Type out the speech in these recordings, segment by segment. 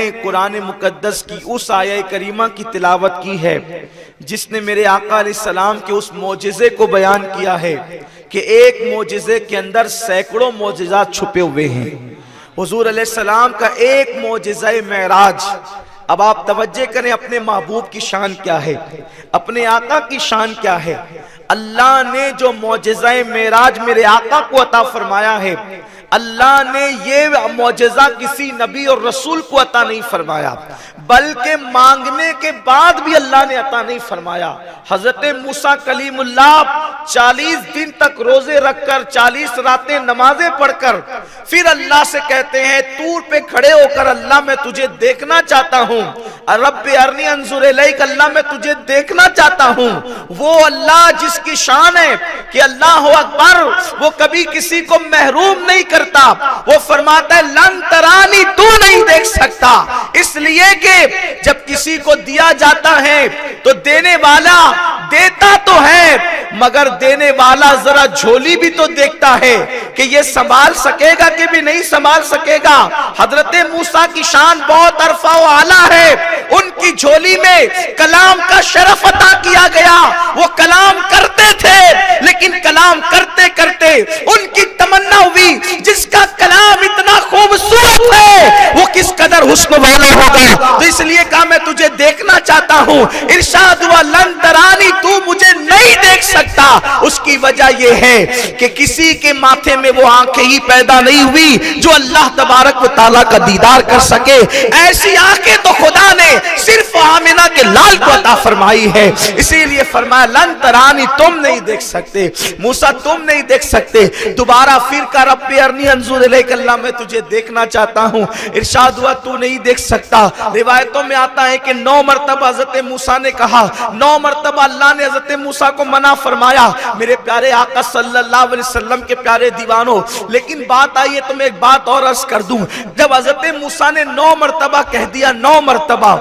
हमने कुरान मुकद्दस की उस आया करीमा की तिलावत की है जिसने मेरे आका अलैहिस्सलाम के उस मोजिज़े को बयान किया है कि एक मोजिज़े के अंदर सैकड़ों मोजिज़ात छुपे हुए हैं। हुजूर अलैहिस्सलाम का एक मोजिज़ा मेराज। अब आप तवज्जो करें, अपने महबूब की शान क्या है, अपने आका की शान क्या है। अल्लाह ने जो मोजिज़ा मेराज मेरे आका को अता फरमाया है, अल्लाह ने ये मोजिज़ा किसी नबी और रसूल को अता नहीं फरमाया, बल्कि मांगने के बाद भी अल्लाह ने अता नहीं फरमाया। हजरत मूसा कलीमुल्लाह 40 दिन तक रोजे रखकर 40 रातें नमाजें पढ़कर फिर अल्लाह से कहते हैं, तूर पे खड़े होकर, अल्लाह मैं तुझे देखना चाहता हूँ, रब्बि अरनी अंजुर इलैक, अल्लाह मैं तुझे देखना चाहता हूँ। वो अल्लाह जिसकी शान है कि अल्लाह अकबर, वो कभी किसी को महरूम नहीं करता। वो फरमाता है लन तरानी, तू नहीं देख सकता, इसलिए कि जब किसी को दिया जाता है तो देने वाला देता तो है, मगर देने वाला जरा झोली भी तो देखता है कि ये संभाल सकेगा कि भी नहीं संभाल सकेगा। हजरत मूसा की शान बहुत अरफा व आला है, उनकी झोली में कलाम का शरफ अता किया गया। वो कलाम करते थे, लेकिन कलाम करते करते उनकी तमन्ना हुई जिसका कलाम इतना खूबसूरत है वो किस कदर हुस्न वाला होगा। तो इसलिए कहा मैं तुझे देखना चाहता हूँ। इरशाद हुआ लन तरानी, तू मुझे नहीं देख सकता। उसकी वजह यह है कि किसी के माथे में वो आंखें ही पैदा नहीं हुई जो अल्लाह तबारक व तआला का दीदार कर सके। ऐसी आंखें तो खुदा ने सिर्फ आमिना के लाल को अता फरमाई है। इसीलिए फरमाया लन तरानी, तुम नहीं देख सकते मूसा, तुम नहीं देख सकते। दोबारा फिर का रब्बी अरनी अंजुर इलैक, अल्लाह मैं तुझे देखना चाहता हूँ। इरशाद हुआ तू नहीं देख सकता। रिवायतों में आता है कि 9 मरतबा हजरत मूसा ने कहा, 9 मरतबा अल्लाह ने हजरत मूसा को मना फरमाया। मेरे प्यारे आका सल्लल्लाहु अलैहि वसल्लम के प्यारे दीवानों, लेकिन बात आई है तो मैं एक बात और अर्ज कर दूं। जब हजरत मूसा ने 9 मरतबा कह दिया, 9 मरतबा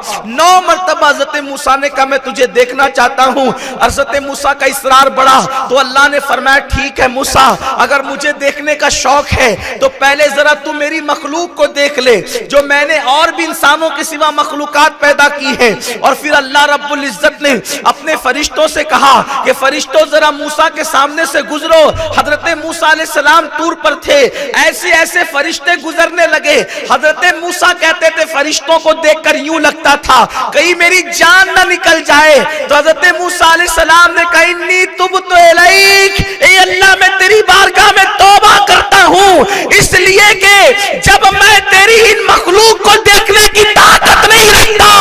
हजरत मूसा ने कहा मैं तुझे देखना चाहता हूँ। हजरत मूसा का इसरार बढ़ा तो अल्लाह ने फरमाया ठीक है मूसा, अगर मुझे देखने का शौक है तो पहले जरा तू मेरी मखलूक को देख ले जो मैंने और भी इंसानों के सिवा मखलूकात पैदा की है। और फिर अल्लाह रब्बुल इज्जत ने अपने फरिश्तों से कहा कि फरिश्तों जरा मूसा के सामने से गुजरो। हजरत मूसा अलैहिस्सलाम तूर पर थे, ऐसे ऐसे फरिश्ते गुजरने लगे। हजरत मूसा कहते थे फरिश्तों को देखकर यूं लगता था कहीं मेरी जान ना निकल जाए। तो हजरत मूसा अलैहिस्सलाम ने कहा इन्नी तुबतु इलैक, ए अल्लाह मैं तेरी बारगाह में तौबा करता हूँ, इसलिए कि जब मैं तेरी इन मखलूक को देखने की ताकत नहीं रखता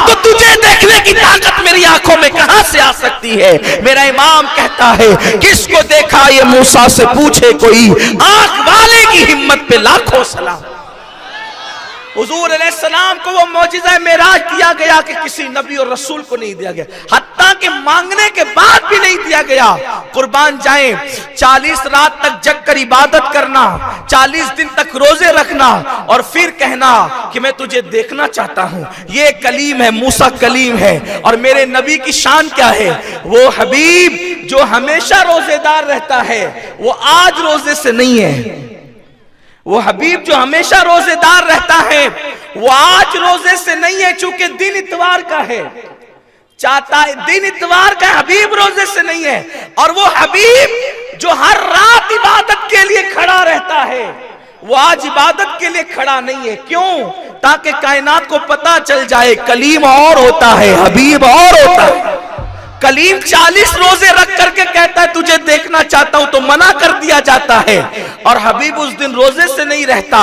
तो तुझे देखने की ताकत मेरी आंखों में कहां से आ सकती है। मेरा इमाम कहता है किसको देखा ये मूसा से पूछे कोई, आंख वाले की हिम्मत पे लाखों सलाम। हुजूर अलैहिस्सलाम को वो मौजिज़ा मेराज दिया गया कि किसी नबी और रसूल को नहीं दिया गया, हत्ता कि मांगने के बाद भी नहीं दिया गया। कुर्बान जाएं, 40 रात तक जग कर इबादत करना, 40 दिन तक रोजे रखना और फिर कहना कि मैं तुझे देखना चाहता हूं। ये कलीम है, मूसा कलीम है। और मेरे नबी की शान क्या है, वो हबीब जो हमेशा रोजेदार रहता है, वो आज रोजे से नहीं है। वो हबीब जो हमेशा रोजेदार रहता है वो आज रोजे से नहीं है, चूंकि दिन इतवार का है, चाहता है दिन इतवार का, हबीब रोजे से नहीं है। और वो हबीब जो हर रात इबादत के लिए खड़ा रहता है वो आज इबादत के लिए खड़ा नहीं है। क्यों? ताकि कायनात को पता चल जाए कलीम और होता है, हबीब और होता है। कलीम 40 रोजे रख करके कहता है तुझे देखना चाहता हूं तो मना कर दिया जाता है, और हबीब उस दिन रोजे से नहीं रहता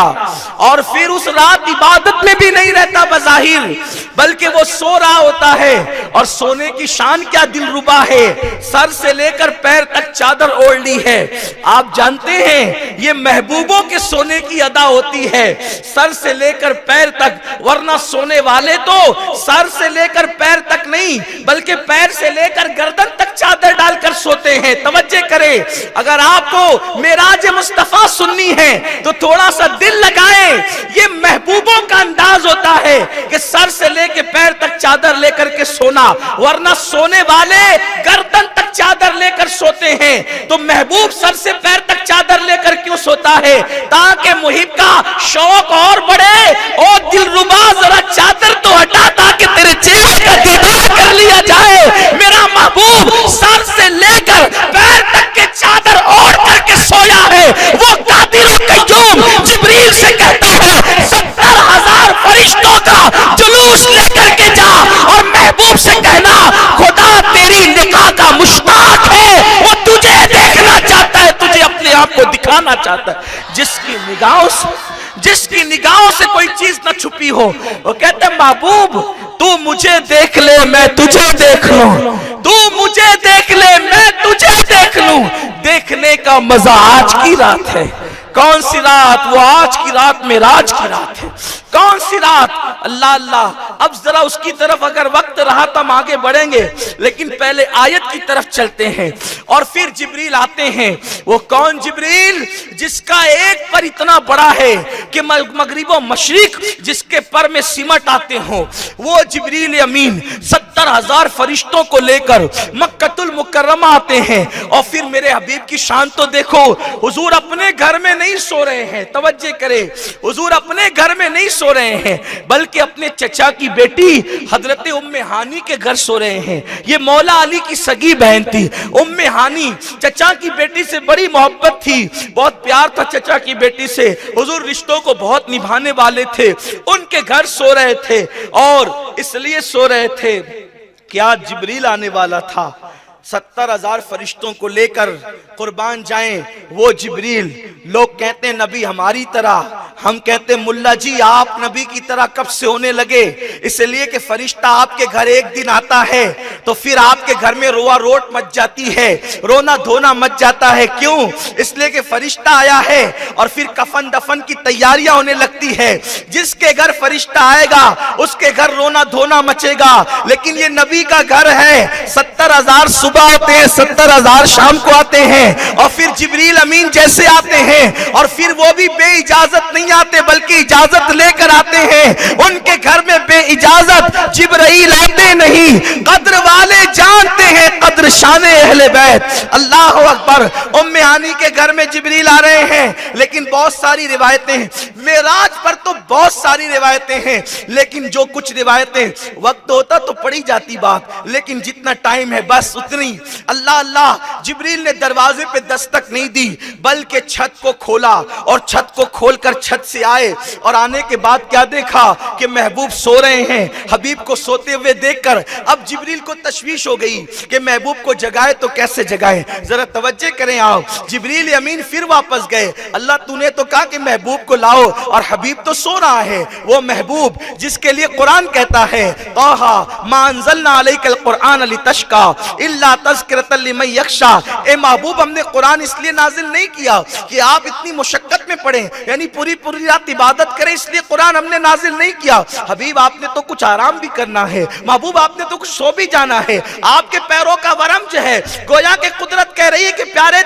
और फिर उस रात इबादत में भी नहीं रहता बज़ाहिर, बल्कि वो सो रहा होता है। और सोने की शान क्या दिलरुबा है, सर से लेकर पैर तक चादर ओढ़ ली है। आप जानते हैं ये महबूबों के सोने की अदा होती है, सर से लेकर पैर तक, वरना सोने वाले तो सर से लेकर पैर तक नहीं बल्कि पैर से लेकर गर्दन तक चादर डालकर सोते हैं। तवज्जो करें, अगर आपको मेराज मुस्तफा सुननी है तो थोड़ा सा दिल लगाएं। ये महबूबों का अंदाज होता है कि सर से लेकर पैर तक चादर लेकर के सोना, वरना सोने वाले गर्दन तक चादर लेकर सोते हैं। तो महबूब सर से पैर तक चादर लेकर क्यों सोता है? ताकि मुहिब का शौक और बढ़े। ओ दिलरुबा जरा निगाहों से, जिसकी निगाहों से कोई चीज न छुपी हो। वो कहते महबूब तू मुझे देख ले मैं तुझे देख लूं, तू मुझे देख ले मैं तुझे देख लूं। देखने का मजा आज की रात है। कौन सी रात? वो आज की रात मेराज की रात है। कौन सी रात? अल्लाह अल्लाह। अब जरा उसकी तरफ अगर वक्त रहा तो हम आगे बढ़ेंगे, लेकिन पहले आयत की तरफ चलते हैं। और फिर जिब्रील आते हैं। वो कौन जिब्रील? जिसका एक पर इतना बड़ा है कि मगरिब व मशरिक जिसके पर में सिमट आते हो। वो जिब्रील अमीन 70,000 फरिश्तों को लेकर मक्कतुल मुकर्रमा आते हैं। और फिर मेरे हबीब की शान तो देखो, हुजूर अपने घर में नहीं सो रहे हैं, तवज्जो करें, हुजूर अपने घर में नहीं सो रहे हैं, बल्कि अपने चचा की बेटी हजरत उम्मे हानी के घर सो रहे हैं। ये मौला अली की सगी बहन थी उम्मे हानी, चचा की बेटी से बड़ी मोहब्बत थी, बहुत प्यार था चचा की बेटी से, हुजूर रिश्तों को बहुत निभाने वाले थे। उनके घर सो रहे थे और इसलिए सो रहे थे कि आज जिब्रील आने वाला था। 70,000 फरिश्तों को लेकर कुर्बान जाएं वो जिब्रील। लोग कहते हैं नबी हमारी तरह, हम कहते हैं मुल्ला जी आप नबी की तरह कब से होने लगे? इसलिए कि फरिश्ता आपके घर एक दिन आता है तो फिर आपके घर में रोआ रोट मच जाती है, रोना धोना मच जाता है। क्यों? इसलिए कि फरिश्ता आया है और फिर कफन दफन की तैयारियां होने लगती है। जिसके घर फरिश्ता आएगा उसके घर रोना धोना मचेगा। लेकिन ये नबी का घर है, 70,000 सुबह आते हैं, 70,000 शाम को आते हैं और फिर जिब्रील अमीन जैसे आते हैं और फिर वो भी बे इजाजत नहीं आते बल्कि इजाजत लेकर आते हैं। उनके घर में बे इजाजत जिब्रील आते नहीं, कद्र वाले जानते हैं कद्र शाने अहले बैत। अल्लाह अकबर। उम्मे हानी के घर में जिब्रील आ रहे हैं, लेकिन बहुत सारी रिवायतें हैं मेराज पर, तो बहुत सारी रिवायतें हैं, लेकिन जो कुछ रिवायतें वक्त होता तो पड़ी जाती बात, लेकिन जितना टाइम है बस उतनी। अल्लाह अल्लाह। जिब्रील ने दरवाजे पे दस्तक नहीं दी बल्कि छत को खोला और छत को खोलकर छत से आए और आने के बाद क्या देखा कि महबूब सो रहे हैं। हबीब को सोते हुए देखकर अब जिब्रील को तशवीश हो गई कि महबूब को जगाए तो कैसे जगाए। जरा तवज्जो करें आप। जिब्रील अमीन फिर वापस गए। अल्लाह तूने तो कहा कि महबूब को लाओ और हबीब तो सो रहा है। वो महबूब जिसके लिए कुरान कहता है तौहा मा अंज़लना अलैकल कुरआन लितशका इल्ला तज़किरतन लिमन यख्शा। ए महबूब हमने कुरान इसलिए नाजिल नहीं किया कि आप इतनी मुशक्कत में पढ़ें, यानी पूरी पूरी रात इबादत करें, इसलिए कुरान हमने नाजिल नहीं किया। हबीब आपने तो कुछ आराम भी करना है, महबूब आपने तो कुछ सो भी जाना है। आपके पैरों का वरम जो है गोया के कुदरत कह रही है कि प्यारे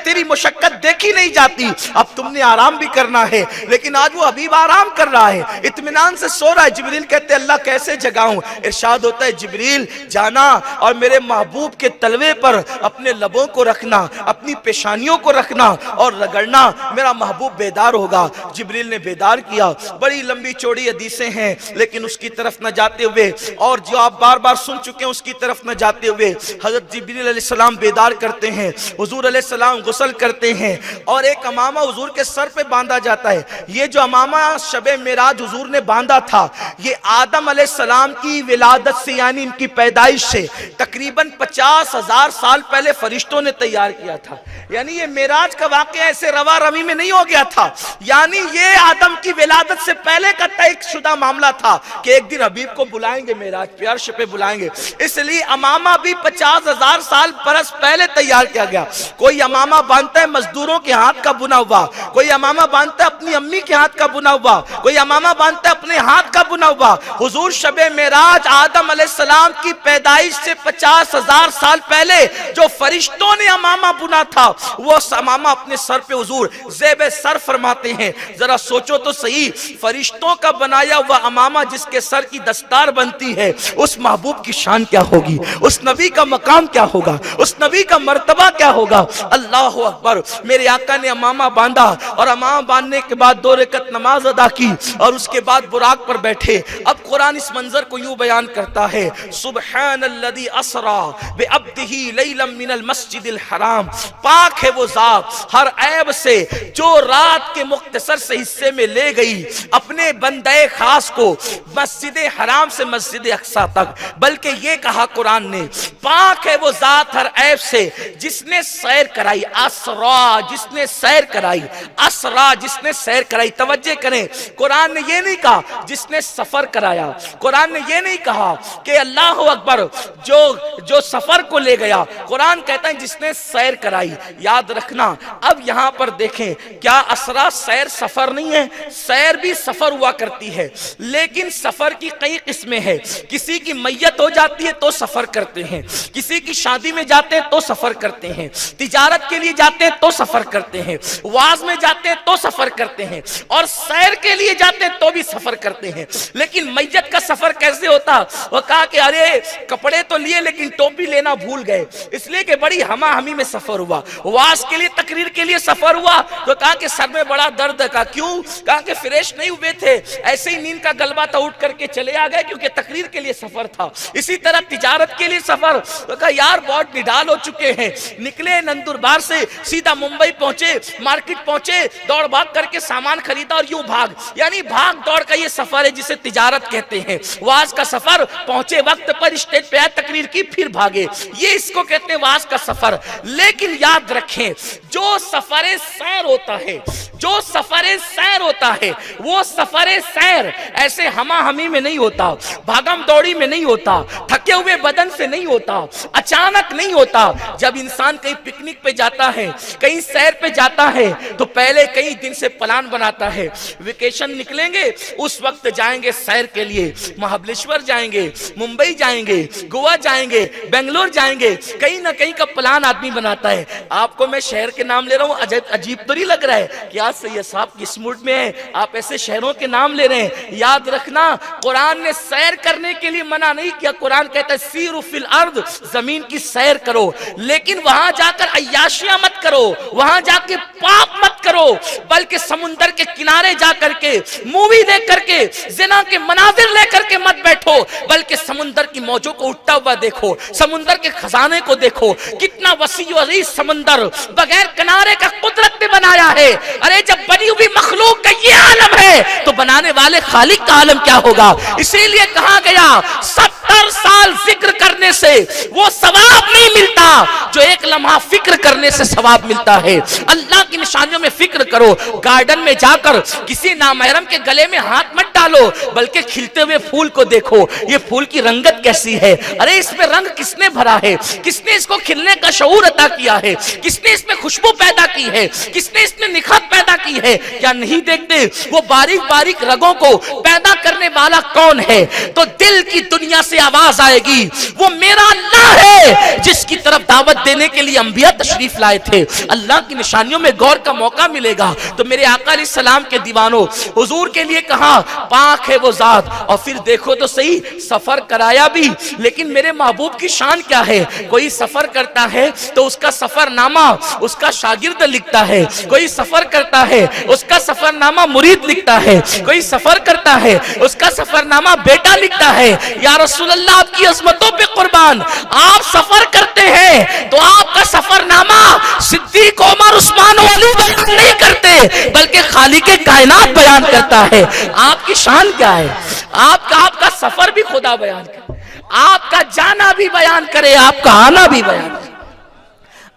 तेरी मुशक्कत देखी नहीं जाती, अब तुमने आराम भी करना है। लेकिन आज वो हबीब आराम कर रहा है, इत्मीनान से सो रहा है। जिब्रील कहते अल्लाह कैसे जगाऊं? इरशाद होता है जिब्रील जाना और मेरे महबूब के तलवे पर अपने लबों को रखना, अपनी पेशानियों को रखना और रगड़ना, मेरा महबूब बेदार होगा। जिब्रील ने बेदार किया। बड़ी लंबी चौड़ी हदीसें हैं, लेकिन उसकी तरफ न जाते हुए और जो आप बार बार सुन चुके हैं उसकी तरफ न जाते हुए हजरत जिब्रील अलैहिस्सलाम बेदार करते हैं, हुजूर अलैहिस्सलाम गुस्ल करते हैं और एक अमामा हुजूर के सर पे बांधा जाता है। ये जो अमामा शबे मेराज हुजूर ने बांधा था ये आदम अलैहिस्सलाम की विलादत से यानी इनकी पैदाइश से तकरीबन 50,000 साल पहले फरिश्तों ने तैयार किया था। यानी ये मेराज का वाकया ऐसे रवा रवी में नहीं हो गया था, यानी ये आदम की विलादत से पहले का तयशुदा मामला था कि एक दिन हबीब को बुलाएंगे, मेराज प्यार पे बुलाएंगे। इसलिए अमामा भी 50,000 साल बरस पहले तैयार किया गया। कोई अमामा बांधता है मजदूरों के हाथ का बुना हुआ, कोई अमामा बांधता है अपनी अम्मी के हाथ का बुना हुआ, कोई अमामा बांधता है अपने हाथ का बुना हुआ। हुजूर शबे मेराज आदम अलैहिस्सलाम की पैदाइश से 50,000 साल पहले जो फरिश्तों ने अमामा बुना था वो अमामा अपने सर पे हुजूर ज़ेबे सर फरमाते हैं। जरा सोचो तो सही, फरिश्तों का बनाया हुआ अमामा जिसके सर की दस्तार बनती है, उस महबूब की शान क्या होगी, उस नबी का मकाम क्या होगा, उस नबी का मर्तबा क्या होगा। अल्लाह अकबर। मेरे आका ने अमामा बांधा और अमामा बांधने के बाद 2 रकत नमाज अदा की और उसके बाद बुराक पर बैठे। अब कुरान इस मंजर को यूं बयान करता है सुब्हानल्लज़ी असरा बिअब्दिही लैलन मिनल मस्जिदिल हराम। पाक है वो जात हर ऐब से जो रात रात के मुख्तसर से हिस्से में ले गई अपने बंदे खास को मस्जिद हराम से मस्जिद अक्सा तक। बल्कि ये कहा कुरान ने, पाक है वो जात हर ऐब से जिसने सैर कराई, असरा जिसने सैर कराई, असरा जिसने सैर कराई। तवज्जो करें, कुरान ने ये नहीं कहा जिसने सफर कराया, कुरान ने ये नहीं कहा कि अल्लाह अकबर जो सफर को ले गया, कुरान कहता है जिसने सैर कराई। याद रखना, अब यहां पर देखें, क्या असरा सैर सफर नहीं है? सैर भी सफर हुआ करती है, लेकिन सफर की कई किस्में हैं। किसी की मैयत हो जाती है तो सफर करते हैं, किसी की शादी में जाते हैं तो सफर करते हैं, तिजारत के लिए जाते हैं तो सफर करते हैं, वाज में जाते हैं तो सफर करते हैं, और सैर के लिए जाते हैं तो भी सफर करते हैं। लेकिन मैयत का सफर कैसे होता? वो कहा कि अरे कपड़े तो लिए लेकिन टोपी लेना भूल गए, इसलिए कि बड़ी हमा हमी में सफर हुआ। वाज के लिए, तकरीर के लिए सफर हुआ तो कहा कि सर में बड़ा दर्द है। कहा क्यों? कहा कि फ्रेश नहीं हुए थे, ऐसे ही नींद का गलबा था, उठ करके चले आ गए क्योंकि तकरीर के लिए सफर था। इसी तरह तिजारत के लिए सफर, तो कहा यार बहुत निडाल हो चुके हैं, निकले नंदुरबार से सीधा मुंबई पहुंचे, मार्केट पहुंचे, दौड़ भाग करके सामान खरीदा और यूं भाग, यानी भाग दौड़ का ये सफर है जिसे तिजारत कहते हैं। वाज का सफर, पहुंचे वक्त पर, स्टेज पे आए, तकरीर की, फिर भागे, ये इसको कहते हैं वाज का सफर। लेकिन याद रखें, जो सफर सैर होता है, जो सफर सैर होता है, वो सफर सैर ऐसे हमा हमी में नहीं होता, भागम दौड़ी में नहीं होता, थके हुए बदन से नहीं होता, अचानक नहीं होता। जब इंसान कहीं पिकनिक पे जाता है, कहीं सैर पे जाता है, तो पहले कई दिन से प्लान बनाता है, वेकेशन निकलेंगे उस वक्त जाएंगे सैर के लिए, महाबलेश्वर जाएंगे, मुंबई जाएंगे, गोवा जाएंगे, बेंगलोर जाएंगे, कहीं ना कहीं का प्लान आदमी बनाता है। आपको मैं शहर के नाम ले रहा हूँ, अजीब तो नहीं लग रहा है कि आज सैयद साहब किस मूड में है, आप ऐसे शहरों के नाम ले रहे हैं? याद रखना, कुरान ने सैर करने के लिए मना नहीं किया। कुरान कहता है सीरु फिल अर्द, जमीन की सैर करो, लेकिन वहां जाकर अय्याशियां मत करो, वहां जाके पाप मत करो, बल्कि समुंदर के किनारे जाकर के मूवी देख करके, जिना के मनाजिर लेकर के मत बैठो, बल्कि समुंदर की मौजों को उठता हुआ देखो, समुंदर के खजाने को देखो, कितना वसी और अजीज समुंदर बगैर किनारे का कुदरत ने बनाया है। अरे जब बनी हुई मखलूक का ये आलम है तो बनाने वाले खालिक का आलम क्या होगा? इसीलिए कहा गया 70 साल जिक्र करने से वो सवाब नहीं मिलता जो एक लम्हा फिक्र करने से सवाब मिलता है। अल्लाह की निशानियों में फिक्र करो, गार्डन में जाकर किसी नामहरम के गले में हाथ मत डालो, बल्कि खिलते हुए फूल को देखो, ये फूल की रंगत कैसी है, अरे इसमें रंग किसने भरा है, किसने इसको खिलने का शऊर अता किया है, किसने इसमें खुशबू पैदा की है, किसने इसमें निखात पैदा की है? क्या नहीं देखते वो बारीक बारीक रगों को पैदा करने वाला कौन है? तो दिल की दुनिया से आवाज आएगी, वो मेरा अल्लाह है जिसकी तरफ दावत देने के लिए अंबिया तशरीफ लाए थे। अल्लाह की निशानियों में गौर का मौका मिलेगा। तो मेरे आका अलैहिस्सलाम के दीवानों, हुजूर के लिए कहा पाक है वो जात, और फिर देखो तो सही, सफर कराया भी, लेकिन मेरे महबूब की शान क्या है? कोई सफर करता है तो उसका सफरनामा उसका शागिर्द लिखता है, कोई सफर करता है उसका सफरनामा मुरीद लिखता है, कोई सफर करता है उसका सफरनामा बेटा लिखता है। या रसूल अल्लाह, आपकी अजमतों पे कुर्बान, आप सफर करते हैं तो आपका सफरनामा सिद्दीक, उमर, उस्मान और अली बयान नहीं करते, बल्कि खालिक कायनात बयान करता है। आपकी शान क्या है? आपका सफर भी खुदा बयान करे, आपका जाना भी बयान करे, आपका आना भी बयान करे,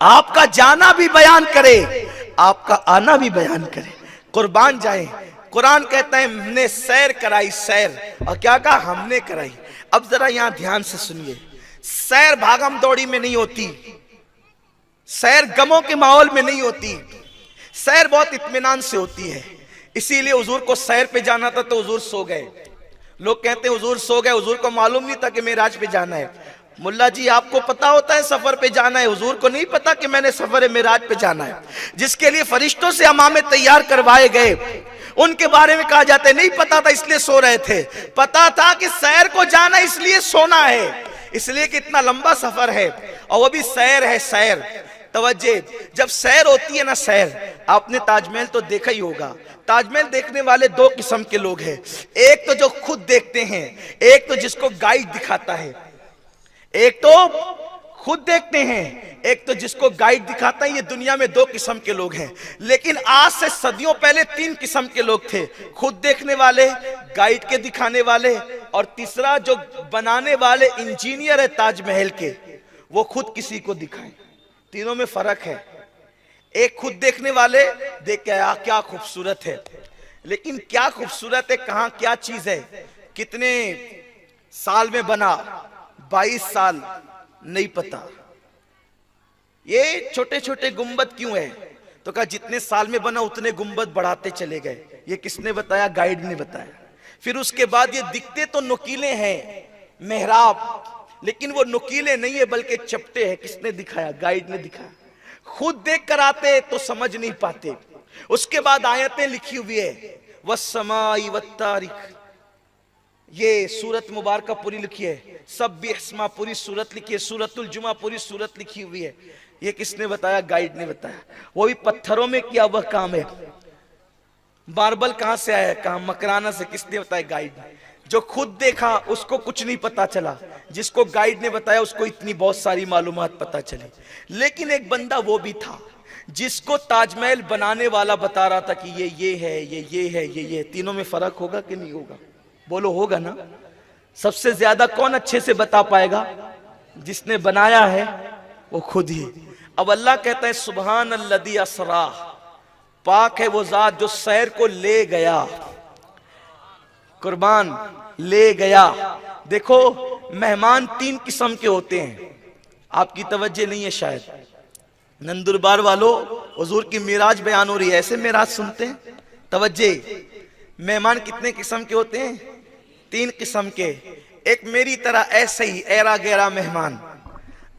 आपका जाना भी बयान करे, आपका आना भी बयान करे। कुर्बान जाए, कुरान कहता है हमने सैर कराई, सैर, और क्या कहा? हमने कराई। अब जरा यहां ध्यान से सुनिए, सैर भागम दौड़ी में नहीं होती, सैर गमों के माहौल में नहीं होती, सैर बहुत इत्मीनान से होती है। इसीलिए हुजूर को सैर पे जाना था तो हुजूर सो गए। लोग कहते हैं हुजूर सो गए, हुजूर को मालूम नहीं था कि मेराज पे जाना है। मुल्ला जी, आपको पता होता है सफर पे जाना है, हुजूर को नहीं पता कि मैंने सफर मेराज पे जाना है, जिसके लिए फरिश्तों से अमामे तैयार करवाए गए, उनके बारे में कहा जाता है नहीं पता था इसलिए सो रहे थे। पता था कि सैर को जाना इसलिए सोना है, इसलिए कि इतना लंबा सफर है, और वो भी सैर है, सैर। तवज्जे, जब सैर होती है ना, सैर, आपने ताजमहल तो देखा ही होगा। ताजमहल देखने वाले दो किस्म के लोग हैं, एक तो जो खुद देखते हैं, एक तो जिसको गाइड दिखाता है। एक तो खुद देखते हैं। एक तो जिसको गाइड दिखाता है, ये दुनिया में दो किस्म के लोग हैं, लेकिन आज से सदियों पहले तीन किस्म के लोग थे, खुद देखने वाले, गाइड के दिखाने वाले, और तीसरा जो बनाने वाले इंजीनियर है ताजमहल के, वो खुद किसी को दिखाए। तीनों में फर्क है। एक खुद देखने वाले देख के क्या खूबसूरत है, लेकिन क्या खूबसूरत है, कहां क्या चीज है, कितने साल में बना, 22 साल नहीं पता। ये छोटे छोटे गुंबद क्यों है, तो कहा जितने साल में बना उतने गुंबद बढ़ाते चले गए। ये किसने बताया? गाइड ने बताया। फिर उसके बाद ये दिखते तो नुकीले हैं मेहराब, लेकिन वो नुकीले नहीं है बल्कि चपटे हैं। किसने दिखाया? गाइड ने दिखाया। खुद देख कर आते तो समझ नहीं पाते। उसके बाद आयतें लिखी हुई है, वस्समाई वत्तारिक, ये सूरत मुबारक पूरी लिखी है, सब्बिहस्मा पूरी सूरत लिखी है, सूरतुल जुमा पूरी सूरत लिखी हुई है। ये किसने बताया? गाइड ने बताया। वो भी पत्थरों में किया हुआ काम है। मार्बल कहां से आया? कहां? मकराना से। किसने बताया? गाइड ने। जो खुद देखा उसको कुछ नहीं पता चला, जिसको गाइड ने बताया उसको इतनी बहुत सारी मालूमात पता चली। लेकिन एक बंदा वो भी था जिसको ताजमहल बनाने वाला बता रहा था कि ये है, ये है, ये। तीनों में फर्क होगा कि नहीं होगा? बोलो होगा ना। सबसे ज्यादा कौन अच्छे से बता पाएगा? जिसने बनाया है वो खुद ही। अब अल्लाह कहता है सुबहान अल्लज़ी असरा, पाक है वो जात जो सैर को ले गया, कुर्बान ले गया। देखो मेहमान तीन किस्म के होते हैं, आपकी तवज्जो नहीं है शायद। नंदुरबार वालों, हुजूर की मिराज बयान हो रही है, ऐसे मिराज सुनते हैं? तवज्जो। मेहमान कितने किस्म के होते हैं? तीन किस्म के। एक मेरी तरह ऐसे ही ऐरा गैरा मेहमान,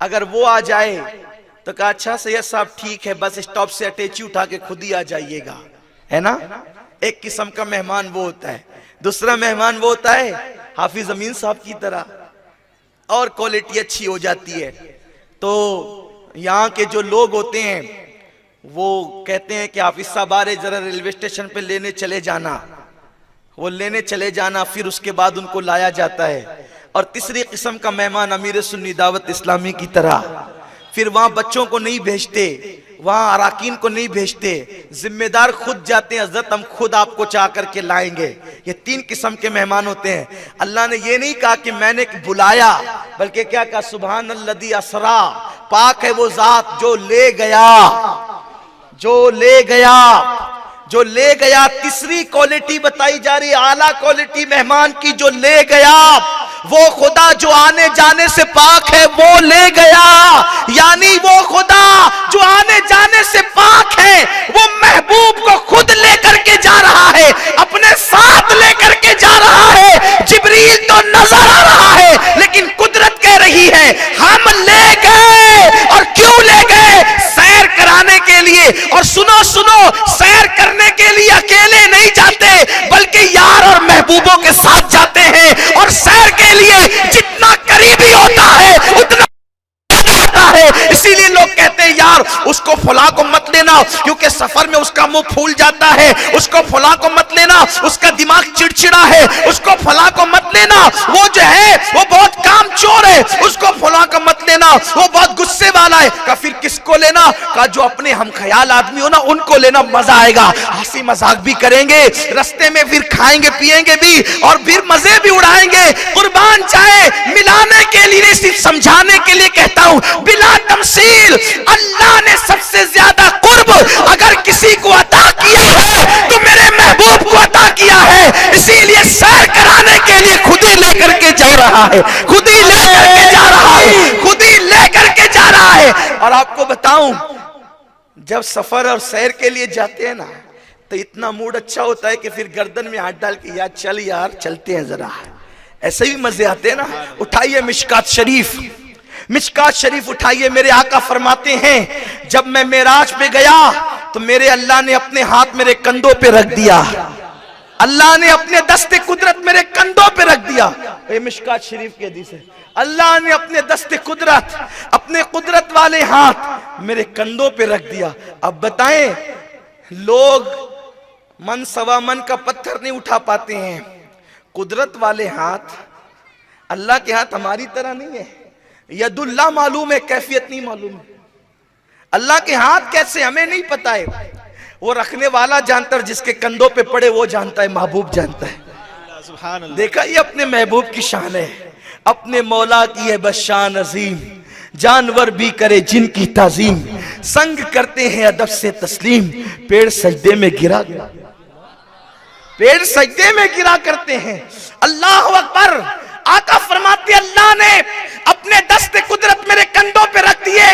अगर वो आ जाए तो कहा अच्छा सैयद साहब ठीक है, बस स्टॉप से अटैची उठा के खुद ही आ जाइएगा, है ना। एक किस्म का मेहमान वो होता है। दूसरा मेहमान वो होता है हाफिज अमीन साहब की तरह, और क्वालिटी अच्छी हो जाती है। तो यहाँ के जो लोग होते हैं वो कहते हैं कि हाफिज साहब आ रहे, जरा रेलवे स्टेशन पे लेने चले जाना। वो लेने चले जाना, फिर उसके बाद उनको लाया जाता है। और तीसरी किस्म का मेहमान अमीर सुन्नी दावत इस्लामी की तरह, फिर वहां बच्चों को नहीं भेजते, वहां अराकीन को नहीं भेजते, जिम्मेदार खुद जाते हैं, हजरत हम खुद आपको चाह करके लाएंगे। ये तीन किस्म के मेहमान होते हैं। अल्लाह ने ये नहीं कहा कि मैंने बुलाया, बल्कि क्या कहा? सुबहान अल्लज़ी असरा, पाक है वो जात जो ले गया, जो ले गया, जो ले गया। तीसरी क्वालिटी बताई जा रही है, आला क्वालिटी मेहमान की, जो ले गया। वो खुदा जो आने जाने से पाक है वो ले गया, यानी वो खुदा जो आने जाने से पाक है वो महबूब को खुद लेकर के जा रहा है, अपने साथ लेकर के जा रहा है। जिब्रील तो नजर आ रहा है, लेकिन कुदरत कह रही है हम ले गए। और क्यों ले गए? सैर कराने के लिए। और सुनो सुनो, सैर करने के लिए अकेले नहीं जाते, बल्कि यार और महबूबों के साथ जाते हैं। और सैर के लिए जितना करीबी होता है उतना है। इसीलिए लोग कहते हैं यार उसको फला को मत लेना, क्योंकि सफर में उसका मुंह फूल जाता है। उसको फला को मत लेना, उसका दिमाग चिड़चिड़ा है। उसको फला को मत लेना, वो जो है वो बहुत कामचोर है। उसको फला को मत लेना, वो बहुत गुस्से वाला है। का फिर किसको लेना? का जो अपने हम ख्याल आदमी हो ना, उनको लेना, मजा आएगा, हंसी मजाक भी करेंगे, रास्ते में फिर खाएंगे पिएंगे भी, और फिर मजे भी उड़ाएंगे। कुर्बान जाए, मिलाने के लिए, सिर्फ समझाने के लिए कहता हूं, बिला तमसील अल्लाह ने सबसे ज्यादा कुर्ब अगर किसी को अता किया है तो मेरे महबूब को अता किया है। इसीलिए सैर कराने के लिए खुद ही लेकर के जा रहा है, खुद ही लेकर के जा रहा है, खुद ही लेकर के जा रहा है। और आपको बताऊं, जब सफर और सैर के लिए जाते हैं ना, तो इतना मूड अच्छा होता है कि फिर गर्दन में हाथ डाल के यार चल यार चलते हैं जरा, ऐसे भी मजे आते हैं ना। उठाइए मिशकात शरीफ, मिशकात शरीफ उठाइए। मेरे आका फरमाते हैं जब मैं मेराज पे गया तो मेरे अल्लाह ने अपने हाथ मेरे कंधों पे रख दिया, अल्लाह ने अपने दस्ते कुदरत मेरे कंधों पे रख दिया। ये मिशकात शरीफ की हदीस है। अल्लाह ने अपने दस्ते कुदरत, अपने कुदरत वाले हाथ मेरे कंधों पे रख दिया। अब बताएं, लोग मन सवा मन का पत्थर नहीं उठा पाते हैं, कुदरत वाले हाथ, अल्लाह के हाथ हमारी तरह नहीं है। यदुल्लाह मालूम है, कैफियत नहीं मालूम है। अल्लाह के हाथ कैसे हमें नहीं पता है, वो रखने वाला जानता है, जिसके कंधों पे पड़े वो जानता है, महबूब जानता है। देखा, ये अपने महबूब की शान है, अपने मौला की है बस शान अजीम। जानवर भी करे जिनकी ताजीम, संग करते हैं अदब से तस्लीम। पेड़ सजदे में गिरा, पेड़ सजदे में गिरा करते हैं। अल्लाह अकबर। आका फरमाते अल्लाह ने अपने दस्ते कुदरत मेरे कंधों पे रख दिए।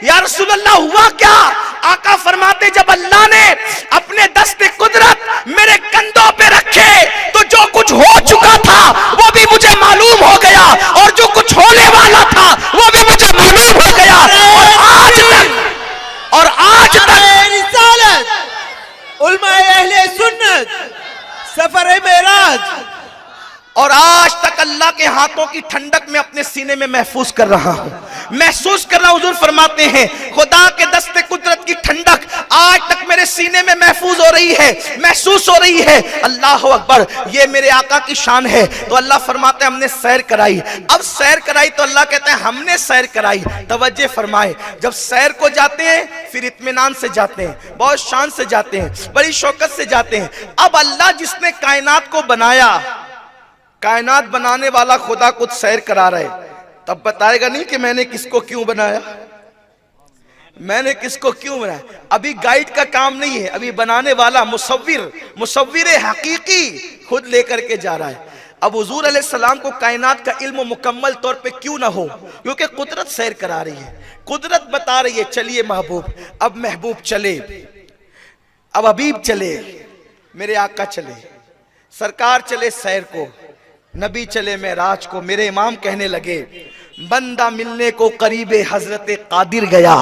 या रसूल अल्लाह हुआ क्या? आका फरमाते जब अल्लाह ने अपने दस्ते कुदरत मेरे कंधों पे रखे तो जो कुछ हो चुका था वो भी मुझे मालूम हो गया, और जो कुछ होने वाला था वो भी मुझे मालूम हो गया। और आज तक उलमाए अहले सुन्नत सफर मेराज, और आज तक अल्लाह के हाथों की ठंडक में अपने सीने में महफूज कर रहा हूं, महसूस कर रहा हूं। हुजूर फरमाते हैं खुदा के दस्ते कुदरत की ठंडक आज तक मेरे सीने में महफूज हो रही है, महसूस हो रही है। अल्लाह अकबर, ये मेरे आका की शान है। तो अल्लाह फरमाते हैं हमने सैर कराई। अब सैर कराई तो अल्लाह कहते हैं हमने सैर कराई। तवज्जो फरमाए, जब सैर को जाते हैं फिर इत्मीनान से जाते हैं, बहुत शान से जाते हैं, बड़ी शौकत से जाते हैं। अब अल्लाह जिसने कायनात को बनाया, कायनात बनाने वाला खुदा कुछ सैर करा रहे, तब बताएगा नहीं कि मैंने किसको क्यों बनाया, मैंने किसको क्यों बनाया। अभी गाइड का काम नहीं है, अभी बनाने वाला मुसव्विर हकीकी खुद लेकर के जा रहा है। अब हुजूर अलैहिस्सलाम को कायनात का इल्म मुकम्मल तौर पे क्यों ना हो, क्योंकि कुदरत सैर करा रही है, कुदरत बता रही है चलिए महबूब। अब महबूब चले, अब हबीब चले, मेरे आका चले, सरकार चले सैर को, नबी चले मेराज को। मेरे इमाम कहने लगे बंदा मिलने को करीबे हजरत कादिर गया,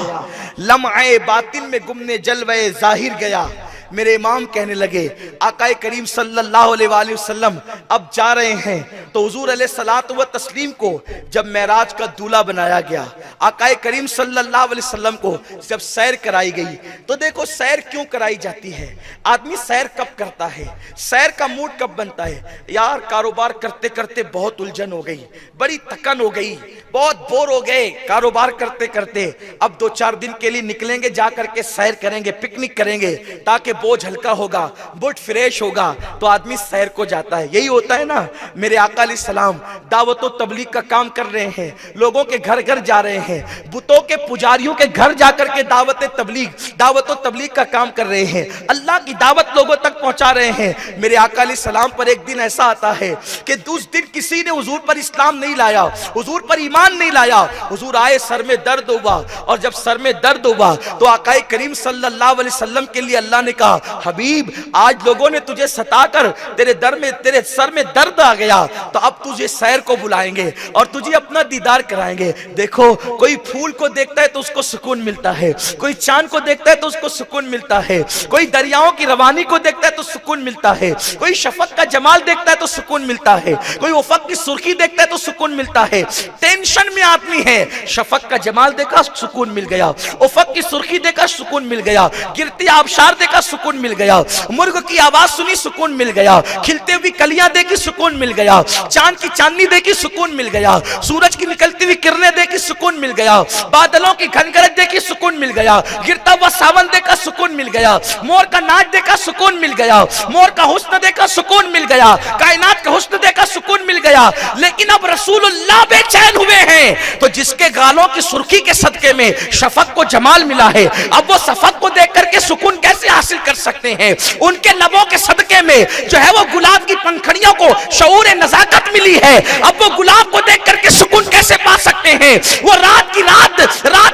लम्हे बातिन में गुमने जलवे जाहिर गया। मेरे इमाम कहने लगे आकाए करीम सल्लल्लाहु अलैहि वसल्लम अब जा रहे हैं, तो हुजूर अलैहिस्सलातु व तस्लीम को जब मेराज का दूल्हा बनाया गया, आकाए करीम सल्लल्लाहु अलैहि वसल्लम को जब सैर कराई गई, तो देखो सैर क्यों कराई जाती है, आदमी सैर कब करता है, सैर का मूड कब बनता है। यार कारोबार करते करते बहुत उलझन हो गई, बड़ी थकन हो गई, बहुत बोर हो गए कारोबार करते करते, अब 2-4 दिन के लिए निकलेंगे, जा करके सैर करेंगे, पिकनिक करेंगे, ताकि बोझ हल्का होगा, मूड फ्रेश होगा, तो आदमी सैर को जाता है। यही होता है ना। मेरे आका अलैहिस्सलाम दावत व तबलीग का काम कर रहे हैं, लोगों के घर घर जा रहे हैं, बुतों के पुजारियों के घर जाकर के दावत व तबलीग का काम कर रहे हैं, अल्लाह की दावत लोगों तक पहुंचा रहे हैं। मेरे आका अलैहिस्सलाम पर एक दिन ऐसा आता है कि उस दिन किसी ने हुजूर पर इस्लाम नहीं लाया, हुजूर पर ईमान नहीं लाया। हुजूर आए, सर में दर्द हुआ, और जब सर में दर्द हुआ तो आका करीम सल्लल्लाहु अलैहि वसल्लम के लिए अल्लाह ने कहा हबीब आज लोगों ने तुझे सताकर तेरे सर में दर्द आ गया, तो अब तुझे सैर को बुलाएंगे और तुझे अपना दीदार कराएंगे। देखो कोई फूल को देखता है तो उसको सुकून मिलता है, कोई चांद को देखता है तो उसको सुकून मिलता है, कोई दरियाओं की रवानी को देखता है तो सुकून मिलता है, कोई शफक का जमाल देखता है तो सुकून मिलता है, कोई उफक की सुर्खी देखता है तो सुकून मिलता है। टेंशन में आदमी है, शफक का जमाल देखा सुकून मिल गया, उफक की सुर्खी देखा सुकून मिल गया, गिरती आबशार देखा सुकून मिल गया, मुर्ग की आवाज सुनी सुकून मिल गया, खिलते हुई कलियां देखी सुकून मिल गया, चांद की चांदनी देखी सुकून मिल गया, सूरज की निकलती हुई किरणें देखी सुकून मिल गया, बादलों की घनगरज देखी सुकून मिल गया, गिरता हुआ सावन देखा सुकून मिल गया, मोर का नाच देखा सुकून मिल गया, मोर का हुस्न देखा सुकून मिल गया, कायनात का हुस्न देखा सुकून मिल गया। लेकिन अब रसूलुल्लाह बेचैन हुए हैं, तो जिसके गालों की सुर्खी के सदके में शफक को जमाल मिला है, अब वो शफक को देख करके सुकून कैसे हासिल कर सकते हैं। उनके लबों के सदके में जो है वो गुलाब की पंखड़ियों को शऊर नजाकत मिली है, अब वो गुलाब को देख करके सुकून कैसे पा सकते हैं। वो रात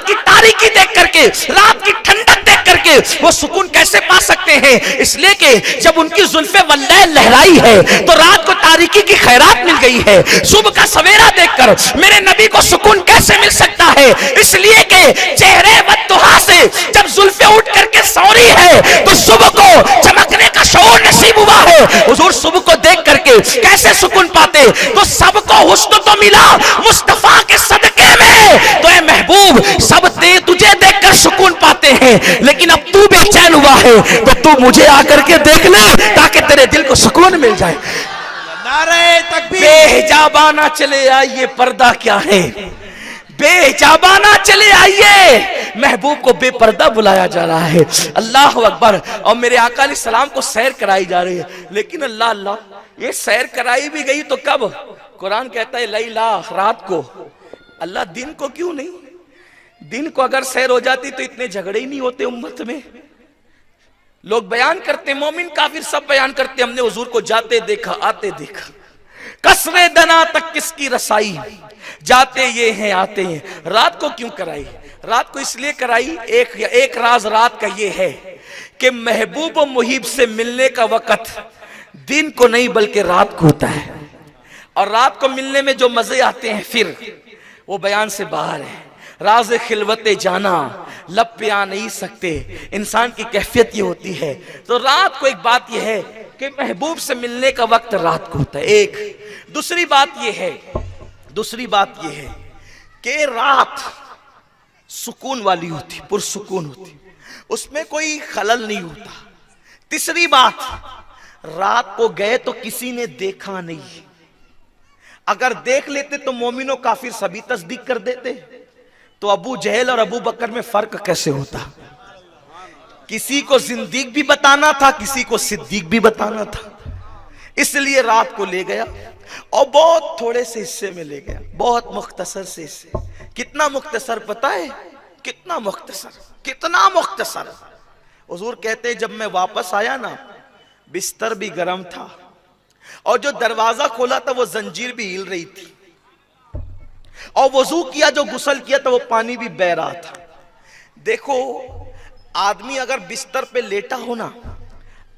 की तारीकी देख करके, रात की ठंडक देख करके वो सुकून कैसे पा सकते हैं। इसलिए कि जब उनकी जुल्फे वल्लैल लहराई है तो रात को तारीकी की खैरात मिल गई है। सुबह का सवेरा देखकर मेरे नबी को सुकून कैसे मिल सकता है, इसलिए कि चेहरे वद्दुहा से जब जुल्फे उठ करके सौरी है तो सुबह को चमकने का शऊर नसीब हुआ है। हुजूर सुबह को देख करके कैसे सुकून पाते, तो सबको हुस्न तो मिला मुस्तफा के सदके में, तो ए महबूब सब तुझे देखकर सुकून पाते हैं, लेकिन अब तू बेचैन हुआ है तो तू मुझे आकर के देख ले ताकि तेरे दिल को सुकून मिल जाए। नारे तकबीर। बेहिजाबाना चले आइए पर्दा क्या है, बेहिजाबाना चले आइए, महबूब को बेपर्दा बुलाया जा रहा है। अल्लाह अकबर। और मेरे आका अलैहिस्सलाम को सैर कराई जा रही है। लेकिन अल्लाह अल्लाह, ये सैर कराई भी गई तो कब? कुरान कहता है लैला, रात को। अल्लाह दिन को क्यों नहीं? दिन को अगर सैर हो जाती तो इतने झगड़े ही नहीं होते उम्मत में। लोग बयान करते, मोमिन काफिर सब बयान करते, हमने हुजूर को जाते देखा, आते देखा, कसरे दना तक किसकी रसाई, जाते ये हैं आते हैं। रात को क्यों कराई? रात को इसलिए कराई, एक राज रात का ये है कि महबूब और मुहिब से मिलने का वक़्त दिन को नहीं बल्कि रात को होता है। और रात को मिलने में जो मजे आते हैं फिर वो बयान से बाहर है। राज़ खिलवते जाना, लब पे आ नहीं सकते, इंसान की कैफियत ये होती है। तो रात को एक बात ये है कि महबूब से मिलने का वक्त रात को होता है। एक दूसरी बात ये है कि रात सुकून वाली होती, पुरसुकून होती, उसमें कोई खलल नहीं होता। तीसरी बात, रात को गए तो किसी ने देखा नहीं। अगर देख लेते तो मोमिनो काफिर सभी तस्दीक कर देते। तो अबू जहल और अबू बकर में फर्क कैसे होता? किसी को जिंदीक भी बताना था, किसी को सिद्दीक भी बताना था। इसलिए रात को ले गया और बहुत थोड़े से हिस्से में ले गया, बहुत मुख्तसर से हिस्से। कितना मुख्तसर पता है? कितना मुख्तसर। हुजूर कहते हैं जब मैं वापस आया ना, बिस्तर भी गर्म था और जो दरवाजा खोला था वो जंजीर भी हिल रही थी, और वजू किया, जो गुस्ल किया था वो पानी भी बह रहा था। देखो, आदमी अगर बिस्तर पे लेटा हो ना,